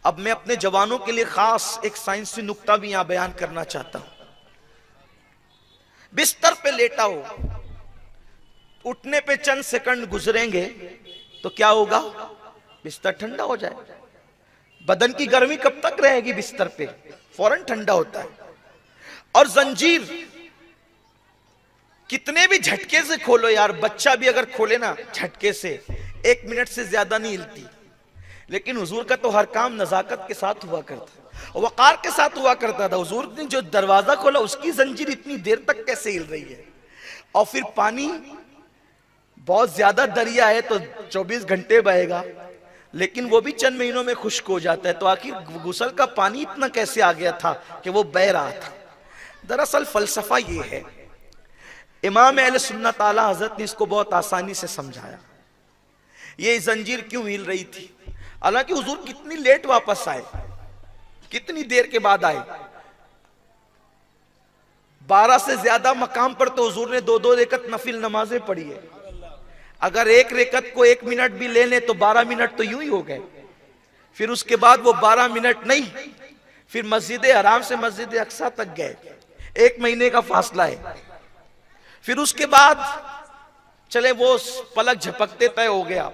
अब मैं अपने जवानों के लिए खास एक साइंसी नुक्ता भी यहां बयान करना चाहता हूं। बिस्तर पे लेटा हो, उठने पे चंद सेकंड गुजरेंगे तो क्या होगा? बिस्तर ठंडा हो जाएगा। बदन की गर्मी कब तक रहेगी बिस्तर पे? फौरन ठंडा होता है। और जंजीर कितने भी झटके से खोलो यार, बच्चा भी अगर खोले ना झटके से 1 मिनट से ज्यादा नहीं हिलती। लेकिन हुजूर का तो हर काम नजाकत के साथ हुआ करता, वकार के साथ हुआ करता था। हुजूर ने जो दरवाजा खोला उसकी जंजीर इतनी देर तक कैसे हिल रही है? और फिर पानी बहुत ज्यादा दरिया है तो 24 घंटे बहेगा, लेकिन वो भी चंद महीनों में खुश्क हो जाता है। तो आखिर गुस्ल का पानी इतना कैसे आ गया था कि वो बह रहा था? दरअसल फलसफा ये है, इमाम अहले सुन्नत आला हजरत ने इसको बहुत आसानी से समझाया। ये जंजीर क्यों हिल रही थी? हालांकि हुजूर कितनी लेट वापस आए, कितनी देर के बाद आए? 12 से ज्यादा मकाम पर तो हुजूर ने 2-2 रेकत नफिल नमाजें पढ़ी है। अगर एक रेकत को 1 मिनट भी ले ले तो 12 मिनट तो यूं ही हो गए। फिर उसके बाद वो 12 मिनट नहीं, फिर मस्जिद हराम से मस्जिद अक्सा तक गए, 1 महीने का फासला है। फिर उसके बाद चले वो पलक झपकते तय हो गया,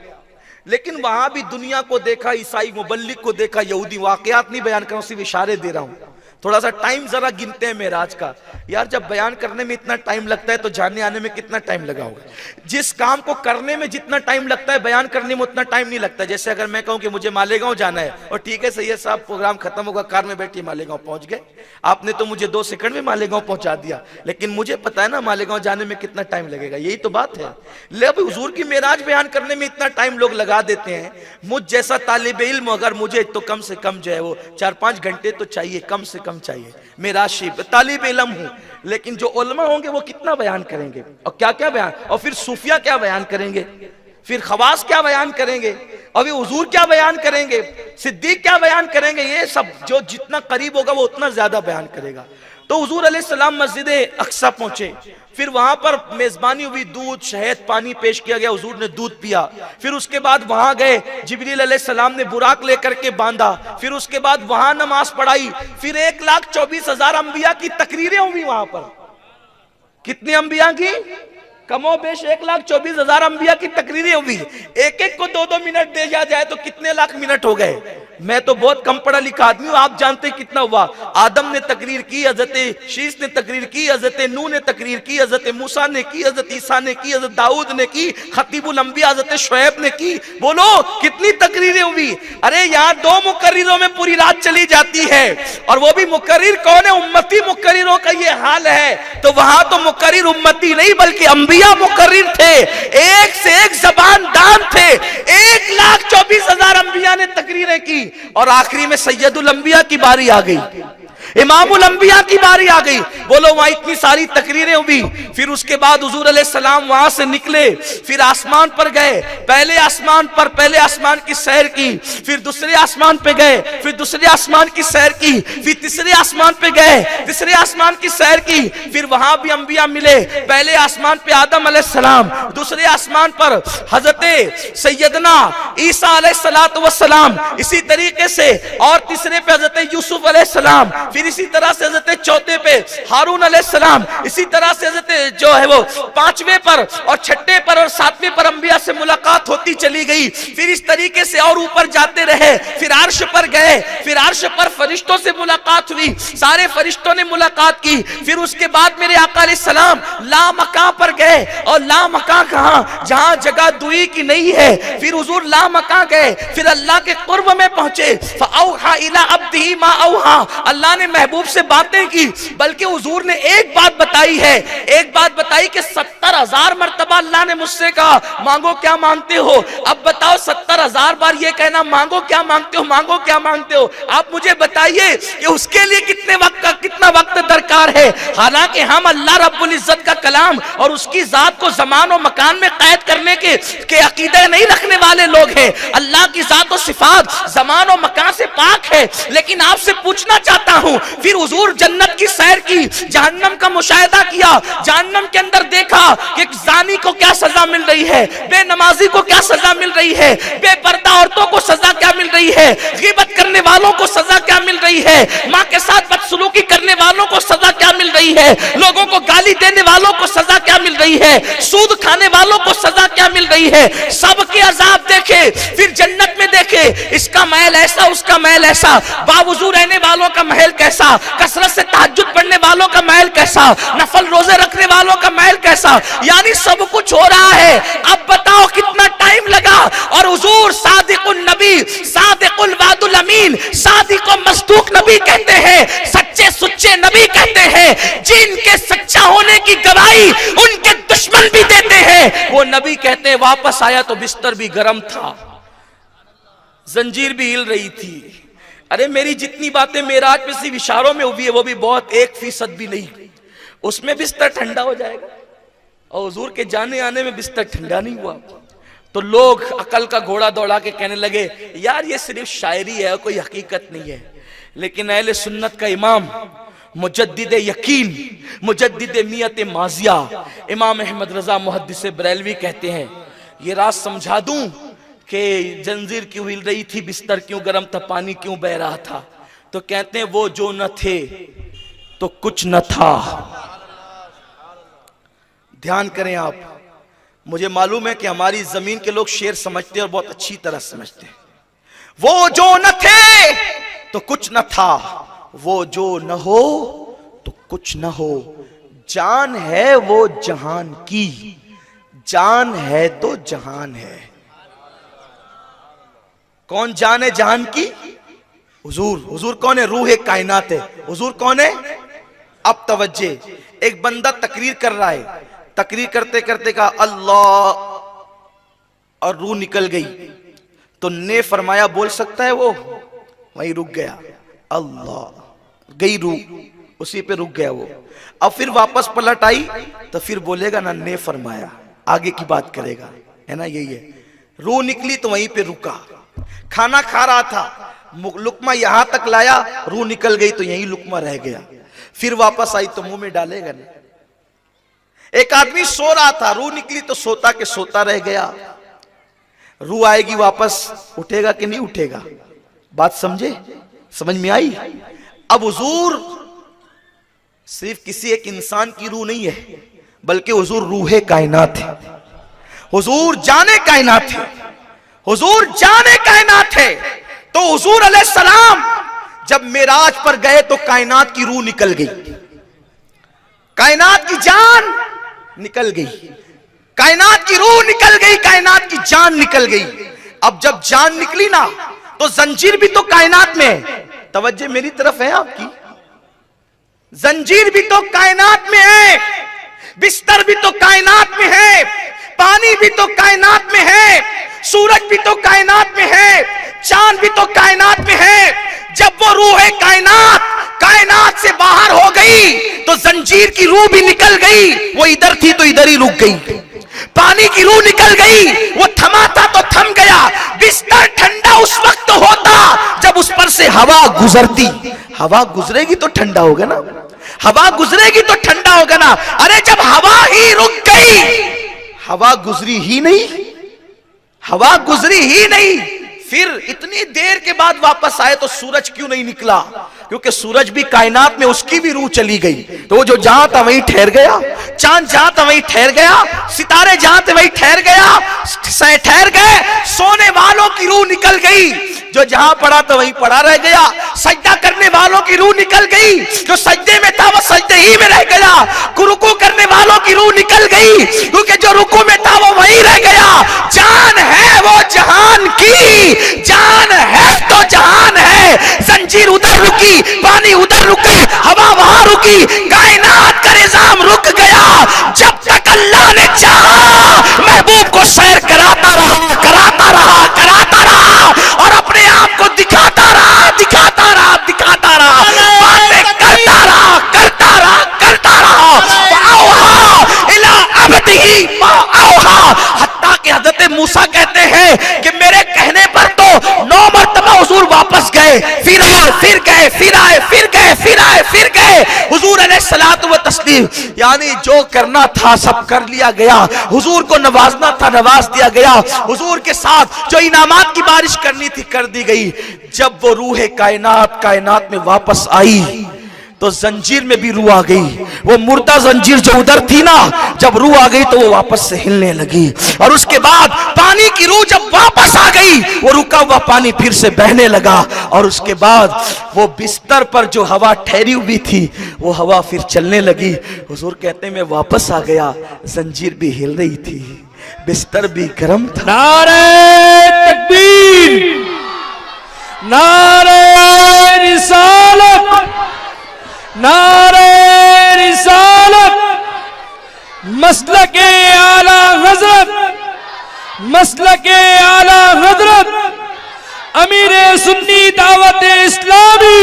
लेकिन वहां भी दुनिया को देखा, ईसाई मुबल्लिग को देखा, यहूदी। वाकयात नहीं बयान कर रहा हूं, सिर्फ इशारे दे रहा हूं। थोड़ा सा टाइम जरा गिनते हैं मेराज का। यार जब बयान करने में इतना टाइम लगता है तो जाने आने में कितना टाइम लगा होगा? जिस काम को करने में जितना टाइम लगता है बयान करने में उतना टाइम नहीं लगता। जैसे अगर मैं कहूं कि मुझे मालेगांव जाना है, और ठीक है सही है साहब, प्रोग्राम खत्म होगा, कार में बैठिए मालेगांव पहुंच गए। आपने तो मुझे 2 सेकंड में मालेगांव पहुंचा दिया, लेकिन मुझे पता है ना मालेगांव जाने में कितना टाइम लगेगा। यही तो बात है। ले हुजूर की मेराज बयान करने में इतना टाइम लोग लगा देते हैं। मुझ जैसा तालिब इल्म अगर मुझे तो कम से कम जो है वो 4-5 घंटे तो चाहिए, कम से कम चाहिए। मेरा शिब तालिब इल्म हूं, लेकिन जो उलमा होंगे वो कितना बयान करेंगे, और क्या क्या बयान, और फिर सूफिया क्या बयान करेंगे, फिर खवास क्या बयान करेंगे, और ये हुजूर क्या बयान करेंगे, सिद्दीक क्या बयान करेंगे। ये सब जो जितना करीब होगा वो उतना ज्यादा बयान करेगा। तो हुजूर अलैहिस्सलाम मस्जिद अक्सा पहुंचे, फिर वहां पर मेजबानी हुई, दूध शहद पानी पेश किया गया, हुजूर ने दूध पिया। फिर उसके बाद वहां गए, जिब्रील अलैहिस्सलाम ने बुराक लेकर के बांधा। फिर उसके बाद वहां नमाज पढ़ाई। फिर 1,24,000 अंबिया की तकरीरें हुई वहां पर। कितने अंबिया की? कमो बेश 1,24,000 अंबिया की तकरीरें हुई। एक एक को 2-2 मिनट दे जाए तो कितने लाख मिनट हो गए? मैं तो बहुत कम पढ़ा लिखा आदमी हूं, आप जानते कितना हुआ। आदम ने तकरीर की, हजरत शीश ने तकरीर की, हजरत नूह ने तकरीर की, हजरत मूसा ने की, हजरत ईसा ने की, हजरत दाऊद ने की, खतीबुल अंबिया हजरत शुएब ने की। बोलो कितनी तकरीरें हुई। अरे यहाँ 2 मुकर्रिरों में पूरी रात चली जाती है, और वो भी मुकर्रिर कौन है? उम्मती मुकर्रिरों का ये हाल है। तो वहां तो मुकर्रिर उम्मती नहीं बल्कि अंबिया मुकर्रिर थे, एक से एक जबान दान थे। 1,24,000 अंबिया ने तकरीरें की और आखिरी में सैयदुल अंबिया की बारी आ गई, इमामुल अंबिया की बारी आ गई। बोलो वहां इतनी सारी तकरीरें हुई। फिर उसके बाद हुजूर अलैहिस्सलाम वहां से निकले, फिर आसमान पर गए। पहले आसमान की सैर की, फिर दूसरे आसमान पे गए, फिर दूसरे आसमान की सैर की, फिर तीसरे आसमान पे गए, तीसरे आसमान की सैर की। फिर वहां भी अंबिया मिले। पहले आसमान पे आदम अलैहिस्सलाम, दूसरे आसमान पर हजरत सैयदना ईसा अलैहिस्सलाम, इसी तरीके से और तीसरे पे हजरत यूसुफ अलैहिस्सलाम, फिर इसी तरह से हजरत चौथे पे हारून अलैहिस्सलाम, इसी तरह से हजरत जो है वो पांचवें पर और छठे पर और सातवें पर अंबिया से मुलाकात होती चली गई। फिर इस तरीके से और ऊपर जाते रहे, फिर अर्श पर गए, फिर अर्श पर फरिश्तों से मुलाकात हुई, सारे फरिश्तों ने मुलाकात की। फिर उसके बाद मेरे आका अलैहिस्सलाम लामकां पर गए, और लामकां कहां, जहां जगह दुई की नहीं है। फिर हुजूर लामकां गए, फिर अल्लाह के कुर्ब में पहुंचे। फअौहा इला अब्दिही मा औहा, अल्लाह ने महबूब से बातें की। बल्कि हुजूर ने एक बात बताई है, एक बात बताई कि 70,000 मर्तबा अल्लाह ने मुझसे कहा मांगो क्या मांगते हो। अब बताओ 70,000 बार ये कहना मांगो क्या मांगते हो, मांगो क्या मांगते हो। आप मुझे बताइए कि उसके लिए कितना वक्त दरकार है। हालांकि हम अल्लाह रब्बुल इज्जत का कलाम और उसकी जात को ज़मान और मकान में कैद करने के अकीदे नहीं रखने वाले लोग हैं। अल्लाह की जात और सिफात ज़मान और मकान से पाक है। लेकिन आपसे पूछना चाहता हूं, फिर हुजूर जन्नत की सैर की, जहन्नम का मुशाहिदा किया, जहन्नम के अंदर देखा कि जानी को क्या सजा मिल रही है, बेनमाजी को क्या सजा मिल रही है, बेपर्दा औरतों को सजा क्या मिल रही है, गिबत करने वालों को सजा क्या मिल रही है, माँ के साथ बदसलूकी करने वालों को सजा क्या मिल रही है, लोगों को गाली देने वालों को सजा क्या मिल रही है, सूद खाने वालों को सजा क्या मिल रही है। सबके अजाब देखे, फिर जन्नत में देखे, इसका महल ऐसा, उसका महल ऐसा, बावजूद रहने वालों का महल कैसा, कसरत से तहज्जुद पढ़ने वालों का महल कैसा, नफल रोजे रखने वालों का महल कैसा। यानी सब कुछ हो रहा है। अब बताओ कितना टाइम लगा। और हुजूर सादिकुन नबी, सादिकुल वादुल अमीन, सादिक और मस्दूक नबी कहते हैं, सच्चे सुच्चे नबी कहते हैं, जिनके सच्चा होने की गवाही उनके दुश्मन भी देते हैं। वो नबी कहते हैं वापस आया तो बिस्तर भी गर्म था, जंजीर भी हिल रही थी। अरे मेरी जितनी बातें मेराज में सिर्फ इशारों में हुई है वो भी बहुत 1% भी नहीं, उसमें बिस्तर ठंडा हो जाएगा। और हुजूर के जाने आने में बिस्तर ठंडा नहीं हुआ तो लोग अकल का घोड़ा दौड़ा के कहने लगे यार ये सिर्फ शायरी है, कोई हकीकत नहीं है। लेकिन अहले सुन्नत का इमाम, मुजद्दिद यकीन, मुजद्दिद मियत माजिया, इमाम अहमद रजा मुहद्दिस बरेलवी कहते हैं, ये राज समझा दूं कि जंजीर क्यों हिल रही थी, बिस्तर क्यों गर्म था, पानी क्यों बह रहा था। तो कहते हैं वो जो न थे तो कुछ न था। ध्यान करें आप, मुझे मालूम है कि हमारी जमीन के लोग शेर समझते हैं और बहुत अच्छी तरह समझते हैं। वो जो न थे तो कुछ न था, वो जो न हो तो कुछ न हो। जान है वो जहान की, जान है तो जहान है। कौन जान है जहान की? हुजूर। हुजूर कौन है? रूह कायनात है। हुजूर कौन है? अब तवज्जे, एक बंदा तकरीर कर रहा है, तकरीर करते करते कहा अल्लाह और रूह निकल गई, तो ने फरमाया बोल सकता है वो? वहीं रुक गया, अल्लाह गई रूह, उसी पे रुक गया वो। अब फिर वापस पलट आई तो फिर बोलेगा ना ने फरमाया, आगे की बात करेगा, है ना? यही है। रूह निकली तो वहीं पे रुका, खाना खा रहा था, लुकमा यहां तक लाया, रूह निकल गई तो यहीं लुकमा रह गया, फिर वापस आई तो मुंह में डालेगा नहीं। एक आदमी सो रहा था, रूह निकली तो सोता के सोता रह गया, रूह आएगी वापस, उठेगा कि नहीं उठेगा? बात समझे? समझ में आई? अब हुजूर सिर्फ किसी एक इंसान की रूह नहीं है, बल्कि हुजूर रूहे कायनात है, हुजूर जाने कायनात है, हुजूर जाने कायनात है। तो हुजूर अलैहिस्सलाम जब मेराज पर गए तो कायनात की रूह निकल गई, कायनात की जान निकल गई, कायनात की रूह निकल गई, कायनात की जान निकल गई। अब जब जान निकली ना तो जंजीर भी तो कायनात में है। तवज्जो मेरी तरफ है आपकी? जंजीर भी तो कायनात में है। भी तो कायनात में है, पानी भी तो कायनात में है, सूरज भी तो कायनात में है, चांद भी तो कायनात में है। जब वो रूह है कायनात से बाहर हो गई तो जंजीर की रूह भी निकल गई, वो इधर थी तो इधर ही रुक गई। पानी की रूह निकल गई, वो थमा था तो थम गया। बिस्तर ठंडा उस वक्त होता जब उस पर से हवा गुजरती। हवा गुजरेगी तो ठंडा होगा ना, हवा गुजरेगी तो ठंडा होगा ना। अरे जब हवा ही रुक गई, हवा गुजरी ही नहीं, हवा गुजरी ही नहीं, फिर इतनी देर के बाद वापस आए तो सूरज क्यों नहीं निकला? क्योंकि सूरज भी कायनात में उसकी भी रूह चली गई, तो वो जो जहां था वहीं ठहर गया, चांद जहां था वहीं ठहर गया, सितारे जहां थे वहीं ठहर गए। सोने वालों की रूह निकल गई, जो जहां पड़ा था वहीं पड़ा रह गया। सजदा करने वालों की रूह निकल गई, जो सजदे में था वो सजदे ही में रह गया। रुकू करने वालों की रूह निकल गई, क्योंकि जो रुकू में था वो वहीं रह गया। जान है वो जहान की, जान है तो जहान है। जंजीर उधर रुकी, पानी उधर रुका, हवा वहां रुकी, कायनात का निजाम रुक गया। जब तक अल्लाह ने चाहा महबूब को सैर कराता रहा और अपने आप को दिखाता रहा, बातें करता रहा। इला अबदिही मा औहा। हत्ता कि हज़रत मूसा कहते हैं कि मेरे कहने पर तो 9 मरतबा हुजूर वापस गए, फिर गए। हुजूर अलैहिस्सलातु व तस्लीम, यानी जो करना था सब कर लिया गया। हुजूर को नवाजना था, नवाज दिया गया। हुजूर के साथ जो इनामात की बारिश करनी थी कर दी गई। जब वो रूह कायनात में वापस आई तो जंजीर में भी रूह आ गई। वो मुर्दा जंजीर जो उधर थी ना, जब रूह आ गई तो वो वापस से हिलने लगी। और उसके बाद पानी की रूह जब वापस आ गई, वो रुका हुआ पानी फिर से बहने लगा। और उसके बाद वो बिस्तर पर जो हवा ठहरी हुई थी वो हवा फिर चलने लगी। हुजूर कहते हैं मैं वापस आ गया, जंजीर भी हिल रही थी, बिस्तर भी गर्म था। नारे तकबीर, नारे रिसालत, नारे रिसालत, मसलके आला हज़रत, मसलके आला हज़रत, अमीरे सुन्नी दावत इस्लामी,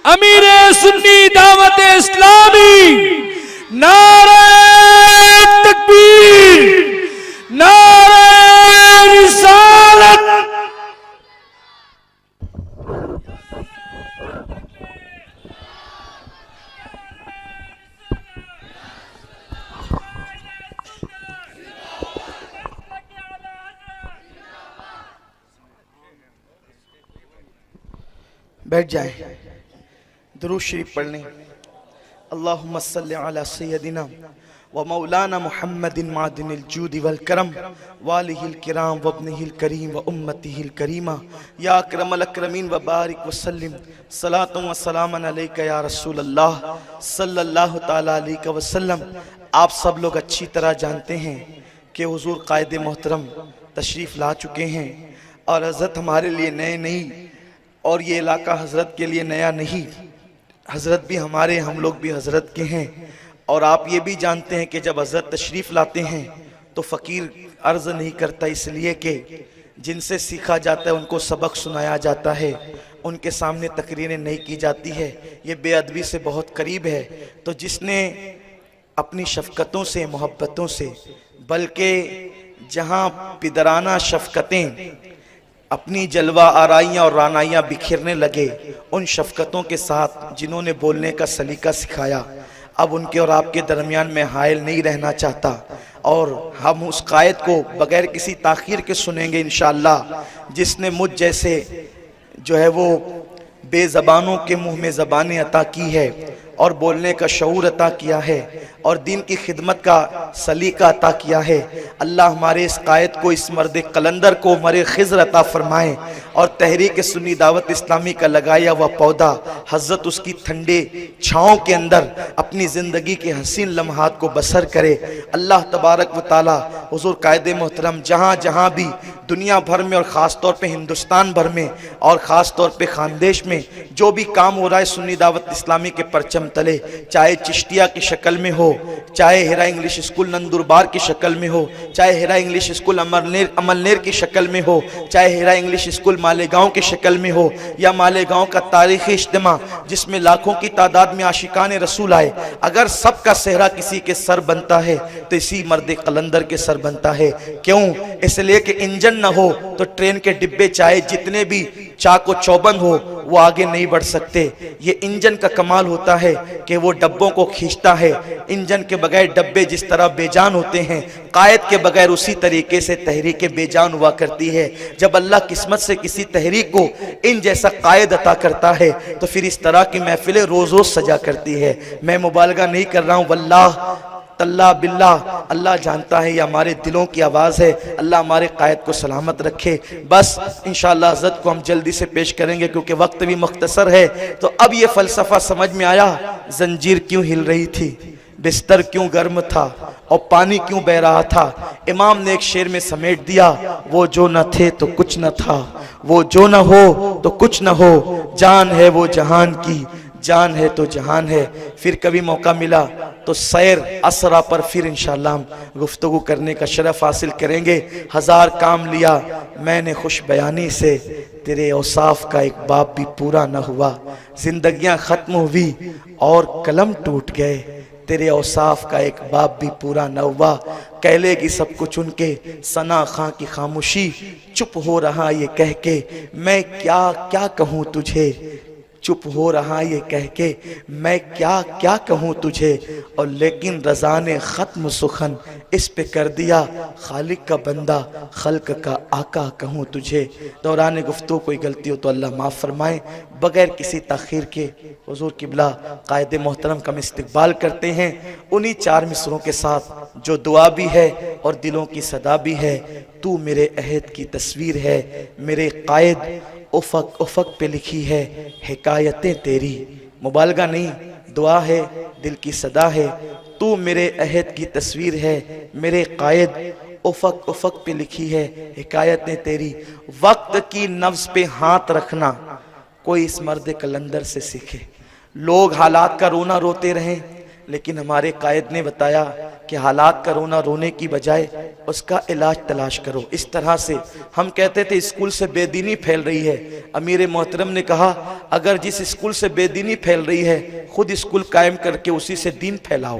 अमीरे सुन्नी दावत इस्लामी। नारे तकबीर, नारे रिसालत। बैठ जाए, दुरूद शरीफ पढ़ लें। अल्लाहुम्मा सल्लि अला सय्यदिना व मौलाना मुहम्मदिन मादिनिल जूदि वल करम वालिहिल किराम व इब्निहिल करीम व उम्मतिहिल करीमा या अकरमल अकरमीन व बारिक व सल्लिम सलातु व सलामन अलैका या रसूल अल्लाह सल्लल्लाहु तआला अलैहि वसल्लम। आप सब लोग अच्छी तरह जानते हैं कि हुजूर कायदे मोहतरम तशरीफ़ ला चुके हैं और हज़रत हमारे लिए नए नहीं और ये इलाका हज़रत के लिए नया नहीं। हज़रत भी हमारे, हम लोग भी हज़रत के हैं। और आप ये भी जानते हैं कि जब हज़रत तशरीफ़ लाते हैं तो फ़कीर अर्ज़ नहीं करता, इसलिए कि जिनसे सीखा जाता है उनको सबक सुनाया जाता है, उनके सामने तकरीरें नहीं की जाती है। ये बेअदबी से बहुत करीब है। तो जिसने अपनी शफ़क़तों से, मोहब्बतों से, बल्कि जहाँ पिदराना शफ़क़तें अपनी जलवा आराइयाँ और रानाइयाँ बिखेरने लगे, उन शफ़क़तों के साथ जिन्होंने बोलने का सलीका सिखाया, अब उनके और आपके दरमियान में हायल नहीं रहना चाहता। और हम उस कायद को बगैर किसी ताख़ीर के सुनेंगे इंशाअल्लाह, जिसने मुझ जैसे जो है वो बेज़बानों के मुँह में ज़बानें अता की है और बोलने का शऊर अता किया है और दीन की खिदमत का सलीका अता किया है। अल्लाह हमारे इस कायद को, इस मर्द कलंदर को मरे खिज़्र अता फरमाए और तहरीक सुन्नी दावत इस्लामी का लगाया हुआ पौधा हज़रत उसकी ठंडे छाँव के अंदर अपनी ज़िंदगी के हसीन लम्हात को बसर करे। अल्लाह तबारक व ताला हुज़ूर कायदे मोहतरम जहाँ जहाँ भी दुनिया भर में और ख़ास तौर पे हिंदुस्तान भर में और ख़ास तौर पे खानदेश में में जो भी काम हो रहा है सुन्नी दावत इस्लामी के परचम तले, चाहे चिश्तिया की शक्ल में हो, चाहे हिरा इंग्लिश स्कूल नंदुरबार की शक्ल में हो, चाहे हिरा इंग्लिश स्कूल अमलनेर की शक्ल में हो, चाहे हिरा इंग्लिश स्कूल मालेगांव की शक्ल में हो, या मालेगांव का तारीखी इज्तिमा जिसमें लाखों की तादाद में आशिकान रसूल आए, अगर सबका सेहरा किसी के सर बनता है तो इसी मर्द कलंदर के सर बनता है। क्यों? इसलिए कि इंजन न हो तो ट्रेन के डिब्बे चाहे जितने भी चाको चौबंद हो वो आगे नहीं बढ़ सकते। ये इंजन का कमाल होता है कि वो डब्बों को खींचता है। इंजन के बगैर डब्बे जिस तरह बेजान होते हैं, कायद के बगैर उसी तरीके से तहरीक बेजान हुआ करती है। जब अल्लाह किस्मत से किसी तहरीक को इन जैसा कायद अता करता है तो फिर इस तरह की महफिलें रोज रोज सजा करती है। मैं मुबालगा नहीं कर रहा हूँ, वल्लाह तल्ला बिल्ला अल्लाह जानता है, ये हमारे दिलों की आवाज़ है। अल्लाह हमारे कायद को सलामत रखे। बस इंशाअल्लाह हज़रत को हम जल्दी से पेश करेंगे क्योंकि वक्त भी मुख्तसर है। तो अब ये फ़लसफ़ा समझ में आया, जंजीर क्यों हिल रही थी, बिस्तर क्यों गर्म था और पानी क्यों बह रहा था। इमाम ने एक शेर में समेट दिया, वो जो न थे तो कुछ न था, वो जो न हो तो कुछ न हो, जान है वो जहान की, जान है तो जहान है। फिर कभी मौका मिला तो सैर असरा पर फिर इंशाअल्लाह हम गुफ्तगू करने का शरफ हासिल करेंगे। हजार काम लिया मैंने खुश बयानी से, तेरे औसाफ का एक बाब भी पूरा न हुआ। जिंदगियां खत्म हुई और कलम टूट गए, तेरे औसाफ का एक बाब भी पूरा न हुआ। कह लेगी सब कुछ उनके, सना खां की खामोशी, चुप हो रहा ये कह के मैं क्या क्या कहूँ तुझे, चुप हो रहा ये कह के मैं क्या क्या कहूँ तुझे। और लेकिन रज़ा ने ख़त्म सुखन इस पे कर दिया, खालिक का बंदा खल्क का आका कहूँ तुझे। दौरान गुफ्तगू कोई गलती हो तो अल्लाह माफ़ फरमाए। बग़ैर किसी ताख़ीर के हुज़ूर किबला कायदे मोहतरम का हम इस्तक़बाल करते हैं उन्हीं चार मिसरों के साथ जो दुआ भी है और दिलों की सदा भी है। तू मेरे अहद की तस्वीर है, मेरे कायद उफ़क़ उफ़क़ पे लिखी है हिकायतें तेरी। मुबालगा नहीं, दुआ है, दिल की सदा है। तू मेरे अहद की तस्वीर है, मेरे कायद उफ़क़ उफ़क़ पे लिखी है हिकायतें तेरी। वक्त की नफ्स पे हाथ रखना कोई इस मर्द कलंदर से सीखे। लोग हालात का रोना रोते रहें, लेकिन हमारे कायद ने बताया कि हालात का रोना रोने की बजाय उसका इलाज तलाश करो। इस तरह से हम कहते थे स्कूल से बेदीनी फैल रही है, अमीर मोहतरम ने कहा अगर जिस स्कूल से बेदीनी फैल रही है खुद स्कूल कायम करके उसी से दीन फैलाओ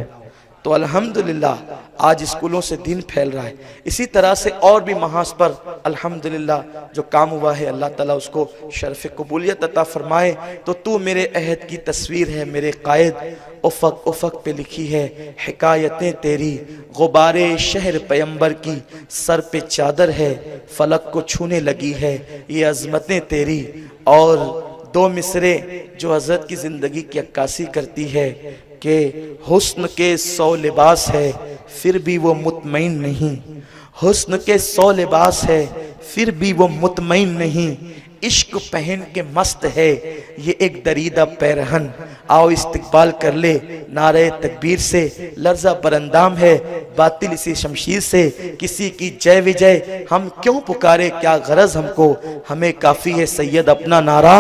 तो अल्हम्दुलिल्लाह आज स्कूलों से दीन फैल रहा है। इसी तरह से और भी महाज पर अल्हम्दुलिल्लाह जो काम हुआ है अल्लाह ताला उसको शर्फ कबूलियत अता फरमाए। तो तू मेरे अहद की तस्वीर है, मेरे कायद उफ़क़ उफ़क़ पे लिखी है हिकायतें तेरी। गुबारे शहर पैगंबर की सर पे चादर है, फलक को छूने लगी है ये अज़मतें तेरी। और दो मिसरे जो हज़रत की ज़िंदगी की अक्कासी करती है कि हुस्न के 100 लिबास है फिर भी वो मुतमईन नहीं, हुस्न के 100 लिबास है फिर भी वो मुतमईन नहीं। इश्क पहन के मस्त है ये एक दरीदा पैरहन, आओ इस्तकबाल कर ले नारे तकबीर से। लर्जा बरंदाम है बातिल इसी शमशीर से, किसी की जय विजय हम क्यों पुकारे क्या गरज हमको, हमें काफी है सैयद अपना नारा।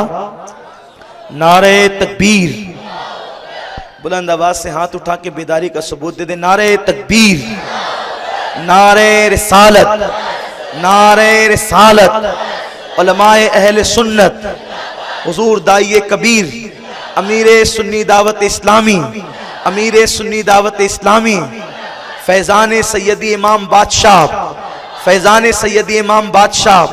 नारे तकबीर, बुलंद आवाज से हाथ उठा के बेदारी का सबूत दे दे। नारे तकबीर, नारे रिसालत, नारे रिसालत। उलमाए अहले सुन्नत, हुजूर दाइए कबीर, अमीरे सुन्नी दावत इस्लामी, अमीरे सुन्नी दावत इस्लामी, फैजान सैयदी इमाम बादशाह, फैजान सैयदी इमाम बादशाह